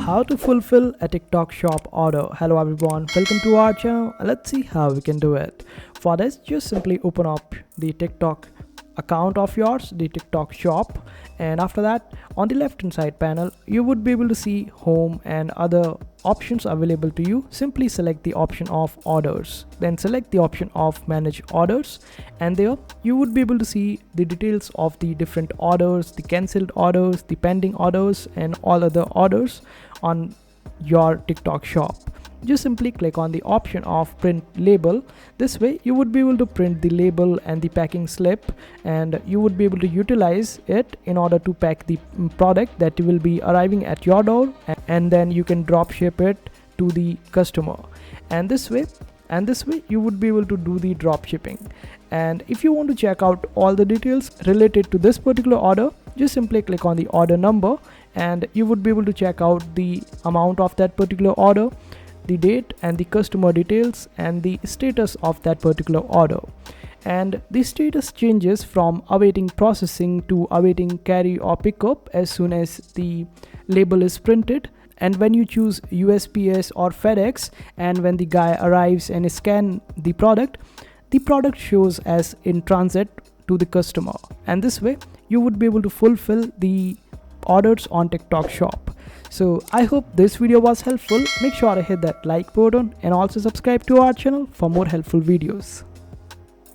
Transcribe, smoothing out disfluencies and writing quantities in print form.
How to fulfill a TikTok shop order. Hello everyone, welcome to our channel. Let's see how we can do it. For this, just simply open up the TikTok account of yours, the TikTok shop, and after that on the left hand side panel you would be able to see home and other options available to you. Simply select the option of orders, then select the option of manage orders, and there you would be able to see the details of the different orders, the cancelled orders, the pending orders, and all other orders on your TikTok shop. Just simply click on the option of print label. This way you would be able to print the label and the packing slip, and you would be able to utilize it in order to pack the product that will be arriving at your door, and then you can drop ship it to the customer. And this way you would be able to do the drop shipping. And if you want to check out all the details related to this particular order, just simply click on the order number and you would be able to check out the amount of that particular order, the date and the customer details, and the status of that particular order. And the status changes from awaiting processing to awaiting carry or pickup as soon as the label is printed. And when you choose USPS or FedEx, and when the guy arrives and scan the product shows as in transit to the customer. And this way you would be able to fulfill the orders on TikTok shop. So I hope this video was helpful. Make sure to hit that like button and also subscribe to our channel for more helpful videos.